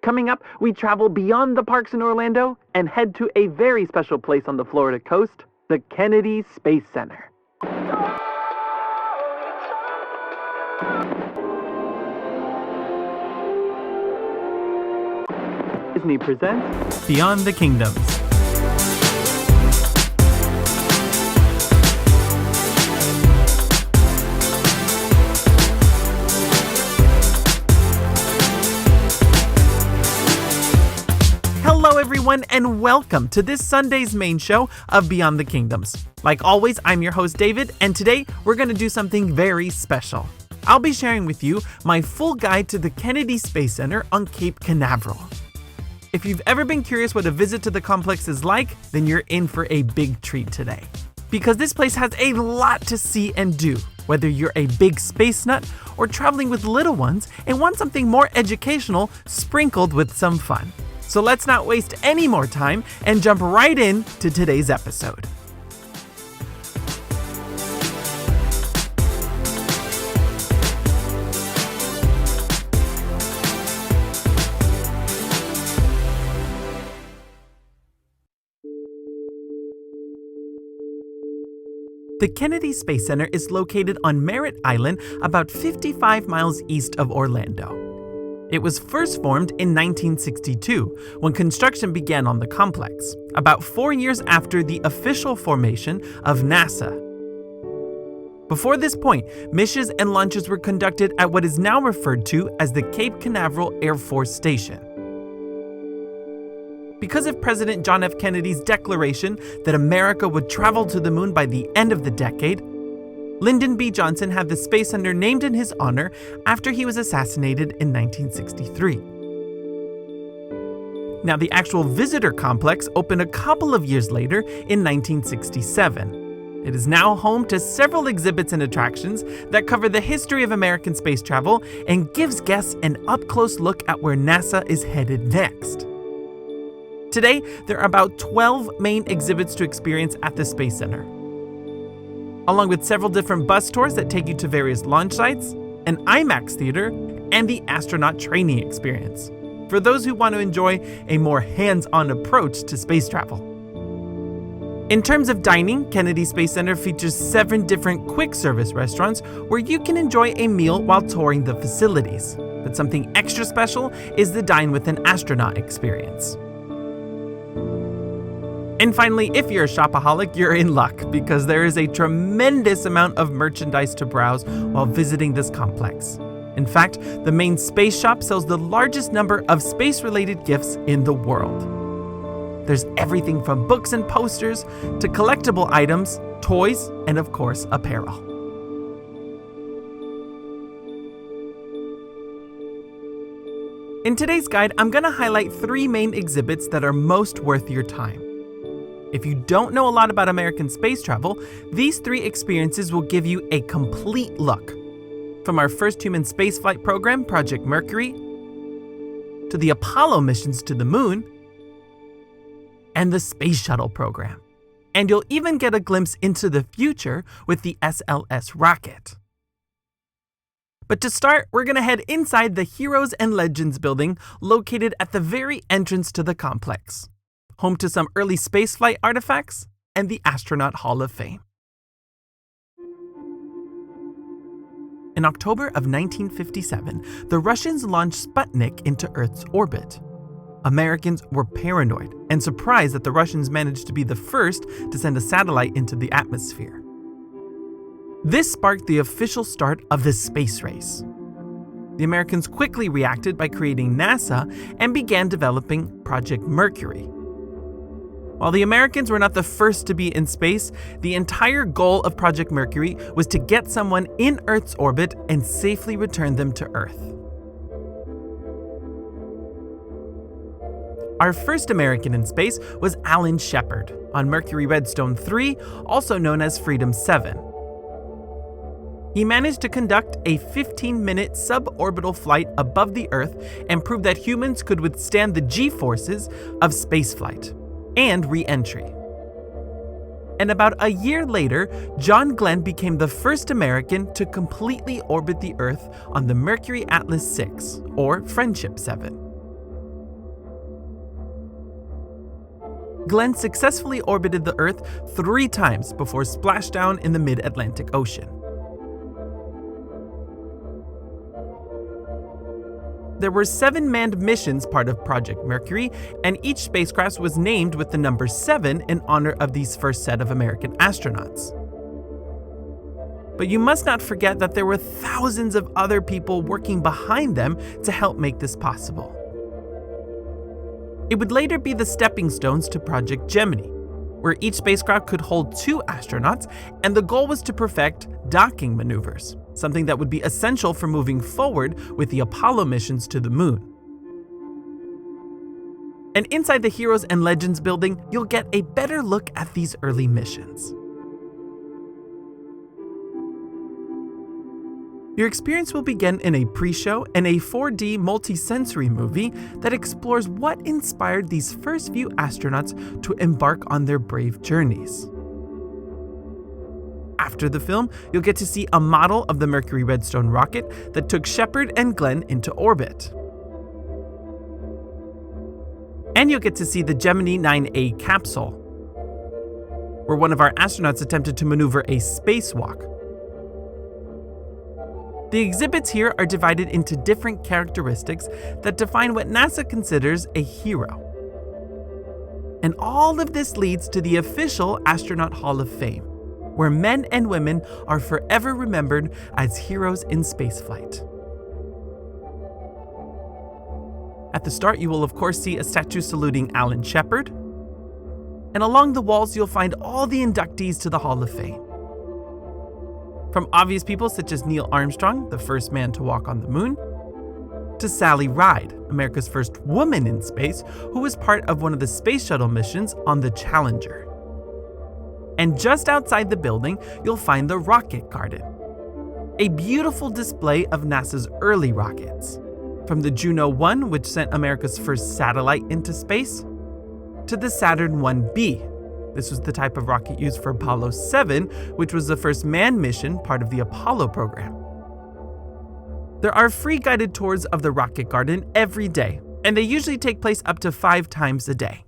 Coming up, we travel beyond the parks in Orlando and head to a very special place on the Florida coast, the Kennedy Space Center. Disney presents Beyond the Kingdoms. Hello everyone and welcome to this Sunday's main show of Beyond the Kingdoms. Like always, I'm your host David, and today we're going to do something very special. I'll be sharing with you my full guide to the Kennedy Space Center on Cape Canaveral. If you've ever been curious what a visit to the complex is like, then you're in for a big treat today. Because this place has a lot to see and do, whether you're a big space nut or traveling with little ones and want something more educational sprinkled with some fun. So let's not waste any more time and jump right in to today's episode. The Kennedy Space Center is located on Merritt Island, about 55 miles east of Orlando. It was first formed in 1962, when construction began on the complex, about 4 years after the official formation of NASA. Before this point, missions and launches were conducted at what is now referred to as the Cape Canaveral Air Force Station. Because of President John F. Kennedy's declaration that America would travel to the moon by the end of the decade, Lyndon B. Johnson had the Space Center named in his honor after he was assassinated in 1963. Now, the actual visitor complex opened a couple of years later in 1967. It is now home to several exhibits and attractions that cover the history of American space travel and gives guests an up-close look at where NASA is headed next. Today, there are about 12 main exhibits to experience at the Space Center, along with several different bus tours that take you to various launch sites, an IMAX theater, and the astronaut training experience, for those who want to enjoy a more hands-on approach to space travel. In terms of dining, Kennedy Space Center features 7 different quick service restaurants where you can enjoy a meal while touring the facilities. But something extra special is the Dine with an Astronaut experience. And finally, if you're a shopaholic, you're in luck because there is a tremendous amount of merchandise to browse while visiting this complex. In fact, the main space shop sells the largest number of space-related gifts in the world. There's everything from books and posters to collectible items, toys, and of course, apparel. In today's guide, I'm going to highlight 3 main exhibits that are most worth your time. If you don't know a lot about American space travel, these 3 experiences will give you a complete look. From our first human spaceflight program, Project Mercury, to the Apollo missions to the moon, and the Space Shuttle program. And you'll even get a glimpse into the future with the SLS rocket. But to start, we're going to head inside the Heroes and Legends building located at the very entrance to the complex, home to some early spaceflight artifacts and the Astronaut Hall of Fame. In October of 1957, the Russians launched Sputnik into Earth's orbit. Americans were paranoid and surprised that the Russians managed to be the first to send a satellite into the atmosphere. This sparked the official start of the space race. The Americans quickly reacted by creating NASA and began developing Project Mercury. While the Americans were not the first to be in space, the entire goal of Project Mercury was to get someone in Earth's orbit and safely return them to Earth. Our first American in space was Alan Shepard on Mercury Redstone 3, also known as Freedom 7. He managed to conduct a 15-minute suborbital flight above the Earth and prove that humans could withstand the G-forces of spaceflight and re-entry. And about a year later, John Glenn became the first American to completely orbit the Earth on the Mercury Atlas 6, or Friendship 7. Glenn successfully orbited the Earth 3 times before splashdown in the mid-Atlantic Ocean. There were 7 manned missions part of Project Mercury, and each spacecraft was named with the number 7 in honor of these first set of American astronauts. But you must not forget that there were thousands of other people working behind them to help make this possible. It would later be the stepping stones to Project Gemini, where each spacecraft could hold 2 astronauts, and the goal was to perfect docking maneuvers, something that would be essential for moving forward with the Apollo missions to the moon. And inside the Heroes and Legends building, you'll get a better look at these early missions. Your experience will begin in a pre-show and a 4D multi-sensory movie that explores what inspired these first few astronauts to embark on their brave journeys. After the film, you'll get to see a model of the Mercury Redstone rocket that took Shepard and Glenn into orbit. And you'll get to see the Gemini 9A capsule, where one of our astronauts attempted to maneuver a spacewalk. The exhibits here are divided into different characteristics that define what NASA considers a hero. And all of this leads to the official Astronaut Hall of Fame, where men and women are forever remembered as heroes in spaceflight. At the start, you will of course see a statue saluting Alan Shepard, and along the walls you'll find all the inductees to the Hall of Fame. From obvious people such as Neil Armstrong, the first man to walk on the moon, to Sally Ride, America's first woman in space, who was part of one of the space shuttle missions on the Challenger. And just outside the building, you'll find the Rocket Garden, a beautiful display of NASA's early rockets, from the Juno 1, which sent America's first satellite into space, to the Saturn 1B. This was the type of rocket used for Apollo 7, which was the first manned mission part of the Apollo program. There are free guided tours of the Rocket Garden every day, and they usually take place up to 5 times a day.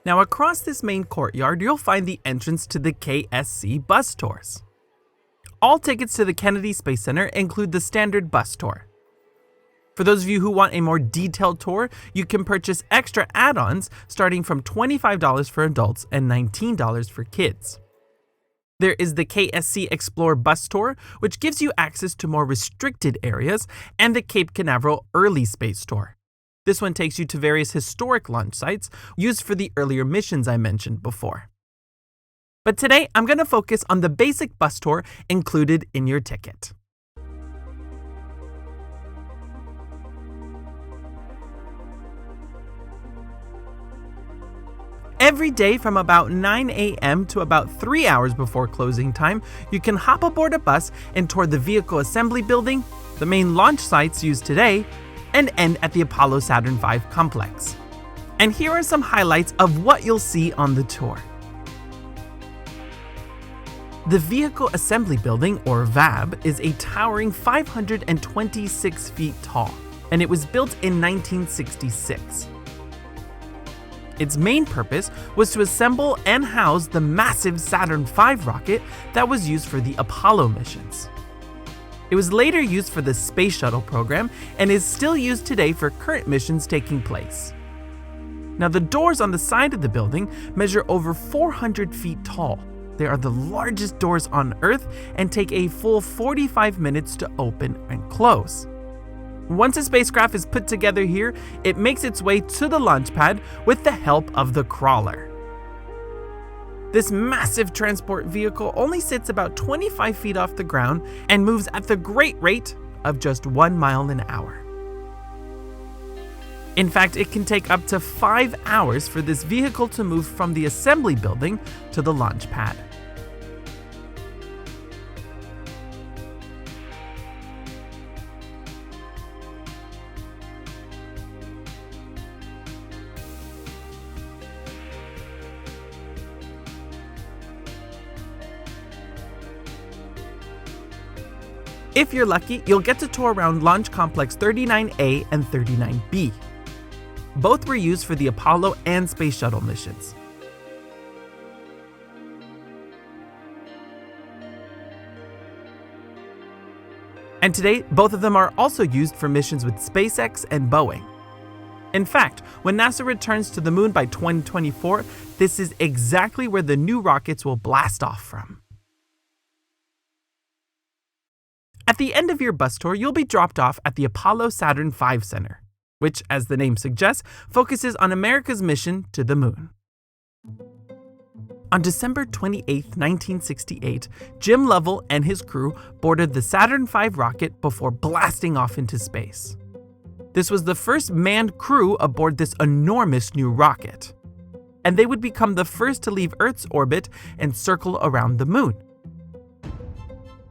Now, across this main courtyard, you'll find the entrance to the KSC bus tours. All tickets to the Kennedy Space Center include the standard bus tour. For those of you who want a more detailed tour, you can purchase extra add-ons starting from $25 for adults and $19 for kids. There is the KSC Explore bus tour, which gives you access to more restricted areas, and the Cape Canaveral Early Space Tour. This one takes you to various historic launch sites used for the earlier missions I mentioned before. But today, I'm going to focus on the basic bus tour included in your ticket. Every day from about 9 a.m. to about 3 hours before closing time, you can hop aboard a bus and tour the vehicle assembly building, the main launch sites used today, and end at the Apollo Saturn V complex. And here are some highlights of what you'll see on the tour. The Vehicle Assembly Building, or VAB, is a towering 526 feet tall, and it was built in 1966. Its main purpose was to assemble and house the massive Saturn V rocket that was used for the Apollo missions. It was later used for the Space Shuttle program and is still used today for current missions taking place. Now, the doors on the side of the building measure over 400 feet tall. They are the largest doors on Earth and take a full 45 minutes to open and close. Once a spacecraft is put together here, it makes its way to the launch pad with the help of the crawler. This massive transport vehicle only sits about 25 feet off the ground and moves at the great rate of just 1 mile an hour. In fact, it can take up to 5 hours for this vehicle to move from the assembly building to the launch pad. If you're lucky, you'll get to tour around Launch Complex 39A and 39B. both were used for the Apollo and Space Shuttle missions. And today, both of them are also used for missions with SpaceX and Boeing. In fact, when NASA returns to the moon by 2024, this is exactly where the new rockets will blast off from. At the end of your bus tour, you'll be dropped off at the Apollo Saturn V Center, which, as the name suggests, focuses on America's mission to the moon. On December 28, 1968, Jim Lovell and his crew boarded the Saturn V rocket before blasting off into space. This was the first manned crew aboard this enormous new rocket, and they would become the first to leave Earth's orbit and circle around the moon.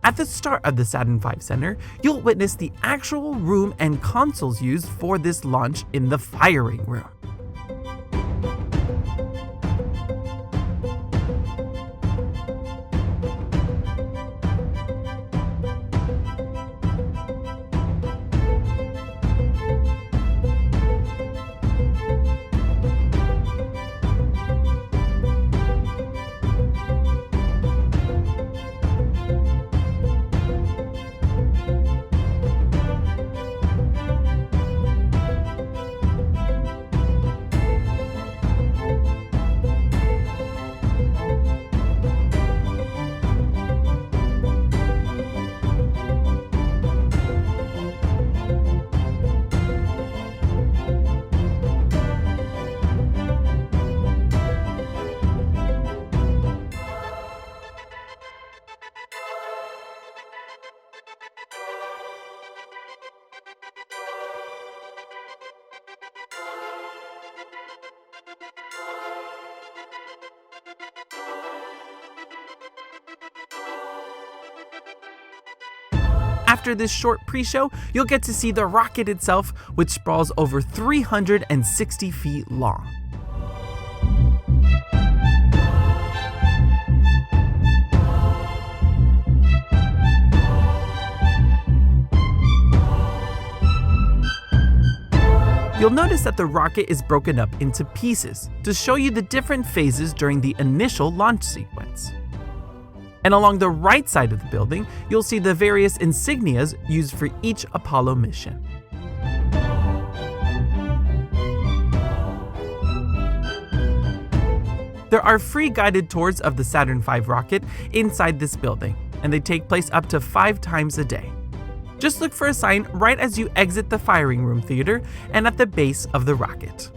At the start of the Saturn V Center, you'll witness the actual room and consoles used for this launch in the firing room. After this short pre-show, you'll get to see the rocket itself, which sprawls over 360 feet long. You'll notice that the rocket is broken up into pieces to show you the different phases during the initial launch sequence. And along the right side of the building, you'll see the various insignias used for each Apollo mission. There are free guided tours of the Saturn V rocket inside this building, and they take place up to 5 times a day. Just look for a sign right as you exit the firing room theater and at the base of the rocket.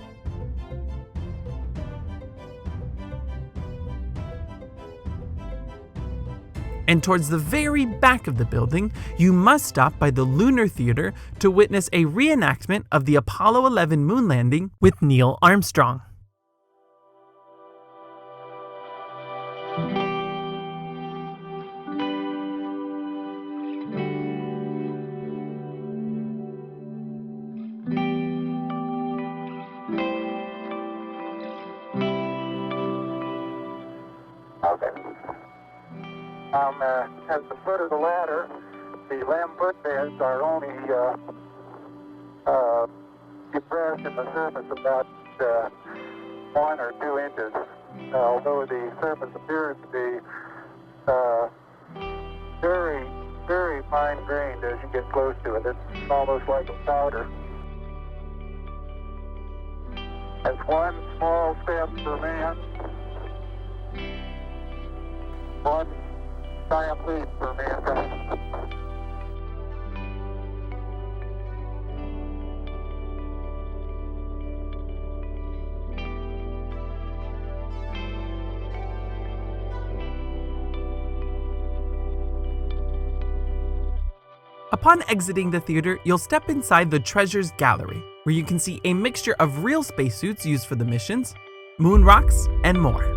And towards the very back of the building, you must stop by the Lunar Theater to witness a reenactment of the Apollo 11 moon landing with Neil Armstrong. At the foot of the ladder, the lamb footbeds are only depressed in the surface about 1 or 2 inches, although the surface appears to be very, very fine-grained as you get close to it. It's almost like a powder. That's one small step for man, one giant leap for mankind. Upon exiting the theater, you'll step inside the Treasures Gallery, where you can see a mixture of real spacesuits used for the missions, moon rocks, and more.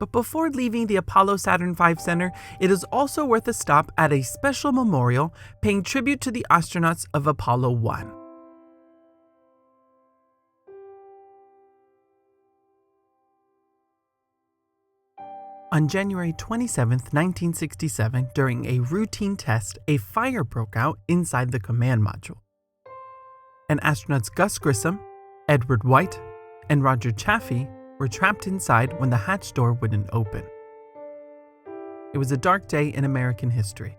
But before leaving the Apollo Saturn V Center, it is also worth a stop at a special memorial paying tribute to the astronauts of Apollo 1. On January 27, 1967, during a routine test, a fire broke out inside the command module. And astronauts Gus Grissom, Edward White, and Roger Chaffee were trapped inside when the hatch door wouldn't open. It was a dark day in American history,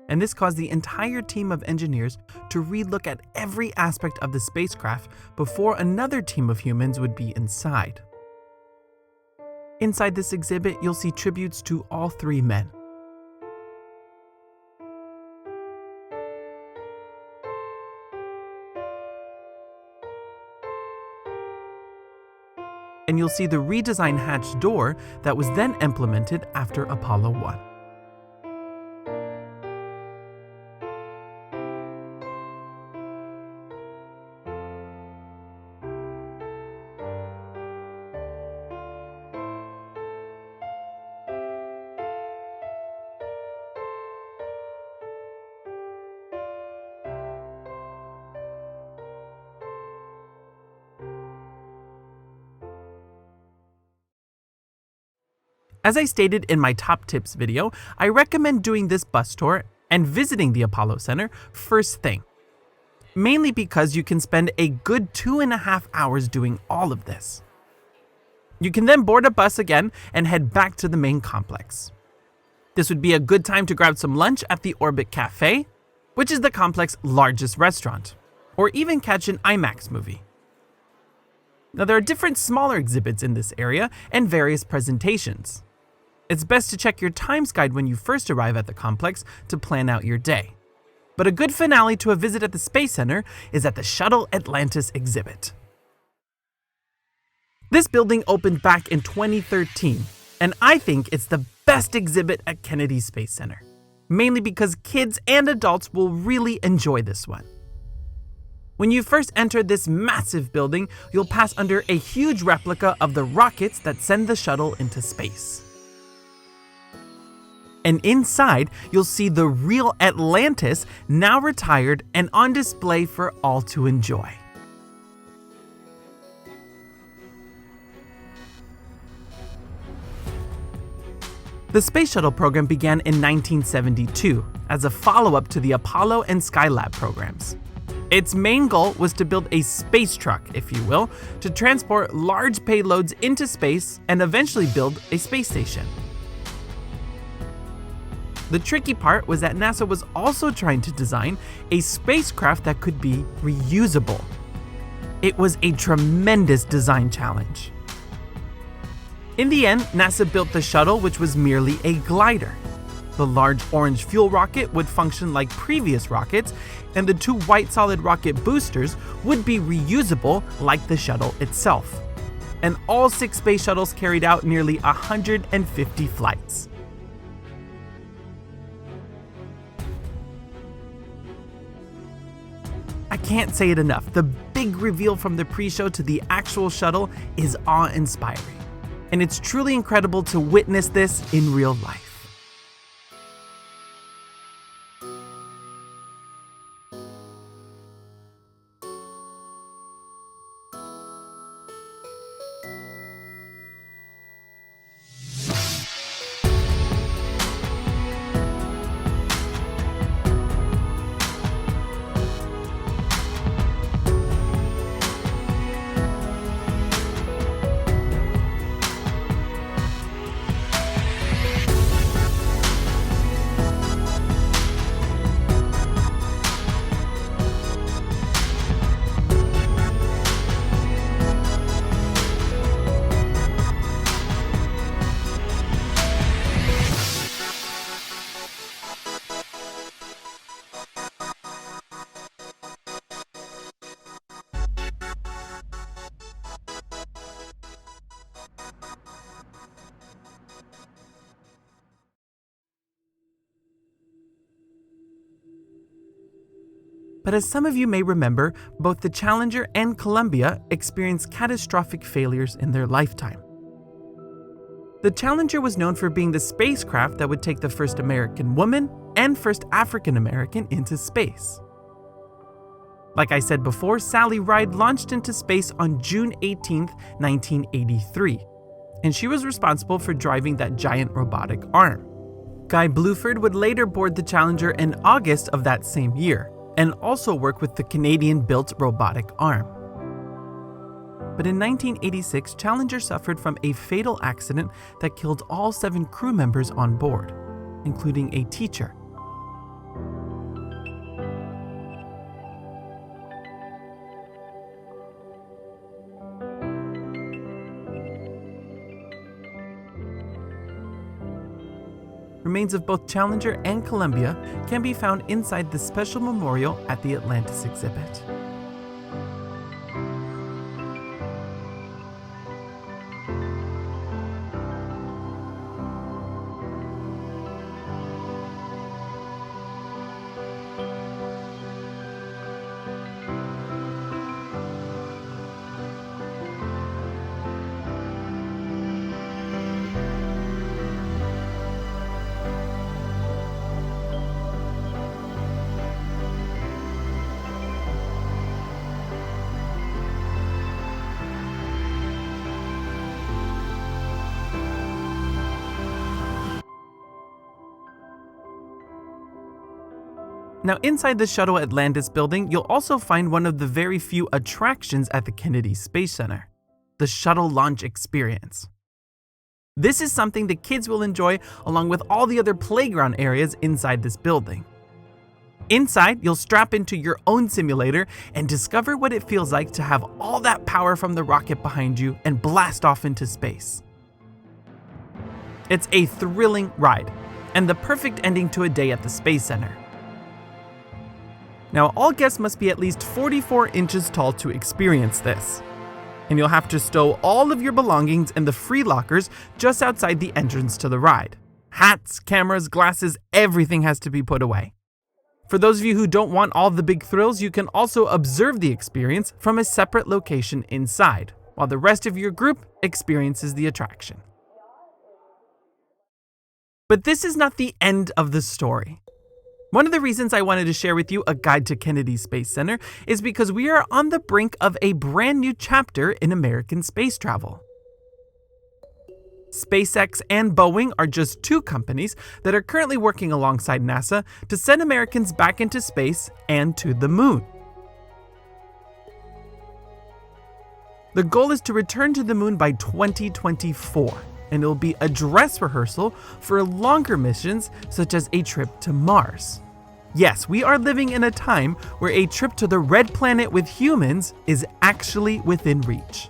and this caused the entire team of engineers to re-look at every aspect of the spacecraft before another team of humans would be inside. Inside this exhibit, you'll see tributes to all three men. And you'll see the redesigned hatch door that was then implemented after Apollo 1. As I stated in my top tips video, I recommend doing this bus tour and visiting the Apollo Center first thing. Mainly because you can spend a good 2.5 hours doing all of this. You can then board a bus again and head back to the main complex. This would be a good time to grab some lunch at the Orbit Cafe, which is the complex's largest restaurant, or even catch an IMAX movie. Now there are different smaller exhibits in this area and various presentations. It's best to check your times guide when you first arrive at the complex to plan out your day. But a good finale to a visit at the Space Center is at the Shuttle Atlantis exhibit. This building opened back in 2013, and I think it's the best exhibit at Kennedy Space Center, mainly because kids and adults will really enjoy this one. When you first enter this massive building, you'll pass under a huge replica of the rockets that send the shuttle into space. And inside, you'll see the real Atlantis, now retired and on display for all to enjoy. The Space Shuttle program began in 1972 as a follow-up to the Apollo and Skylab programs. Its main goal was to build a space truck, if you will, to transport large payloads into space and eventually build a space station. The tricky part was that NASA was also trying to design a spacecraft that could be reusable. It was a tremendous design challenge. In the end, NASA built the shuttle, which was merely a glider. The large orange fuel rocket would function like previous rockets, and the two white solid rocket boosters would be reusable like the shuttle itself. And all 6 space shuttles carried out nearly 150 flights. I can't say it enough, the big reveal from the pre-show to the actual shuttle is awe-inspiring. And it's truly incredible to witness this in real life. But as some of you may remember, both the Challenger and Columbia experienced catastrophic failures in their lifetime. The Challenger was known for being the spacecraft that would take the first American woman and first African American into space. Like I said before, Sally Ride launched into space on June 18, 1983, and she was responsible for driving that giant robotic arm. Guy Bluford would later board the Challenger in August of that same year, and also work with the Canadian-built robotic arm. But in 1986, Challenger suffered from a fatal accident that killed all 7 crew members on board, including a teacher. Remains of both Challenger and Columbia can be found inside the special memorial at the Atlantis exhibit. Now, inside the Shuttle Atlantis building, you'll also find one of the very few attractions at the Kennedy Space Center, the Shuttle Launch Experience. This is something the kids will enjoy along with all the other playground areas inside this building. Inside, you'll strap into your own simulator and discover what it feels like to have all that power from the rocket behind you and blast off into space. It's a thrilling ride, and the perfect ending to a day at the Space Center. Now, all guests must be at least 44 inches tall to experience this, and you'll have to stow all of your belongings in the free lockers just outside the entrance to the ride. Hats, cameras, glasses, everything has to be put away. For those of you who don't want all the big thrills, you can also observe the experience from a separate location inside, while the rest of your group experiences the attraction. But this is not the end of the story. One of the reasons I wanted to share with you a guide to Kennedy Space Center is because we are on the brink of a brand new chapter in American space travel. SpaceX and Boeing are just 2 companies that are currently working alongside NASA to send Americans back into space and to the moon. The goal is to return to the moon by 2024, and it'll be a dress rehearsal for longer missions such as a trip to Mars. Yes, we are living in a time where a trip to the red planet with humans is actually within reach.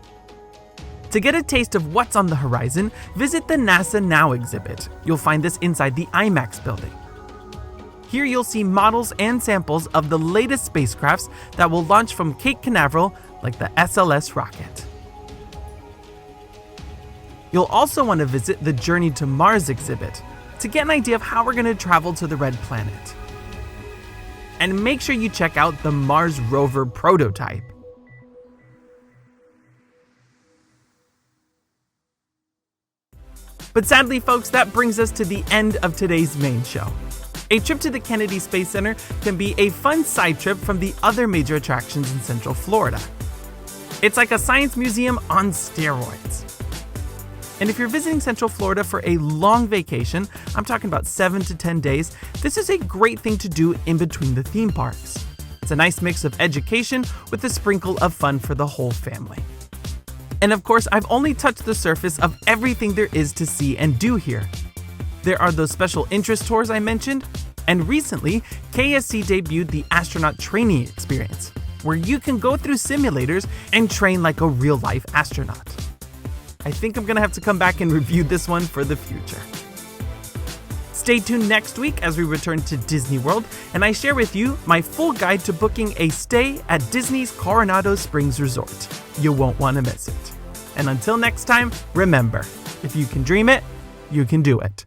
To get a taste of what's on the horizon, visit the NASA Now exhibit. You'll find this inside the IMAX building. Here you'll see models and samples of the latest spacecrafts that will launch from Cape Canaveral, like the SLS rocket. You'll also want to visit the Journey to Mars exhibit to get an idea of how we're going to travel to the red planet. And make sure you check out the Mars rover prototype. But sadly, folks, that brings us to the end of today's main show. A trip to the Kennedy Space Center can be a fun side trip from the other major attractions in Central Florida. It's like a science museum on steroids. And if you're visiting Central Florida for a long vacation, I'm talking about 7 to 10 days, this is a great thing to do in between the theme parks. It's a nice mix of education with a sprinkle of fun for the whole family. And of course, I've only touched the surface of everything there is to see and do here. There are those special interest tours I mentioned, and recently, KSC debuted the Astronaut Training Experience, where you can go through simulators and train like a real-life astronaut. I think I'm gonna have to come back and review this one for the future. Stay tuned next week as we return to Disney World and I share with you my full guide to booking a stay at Disney's Coronado Springs Resort. You won't want to miss it. And until next time, remember, if you can dream it, you can do it.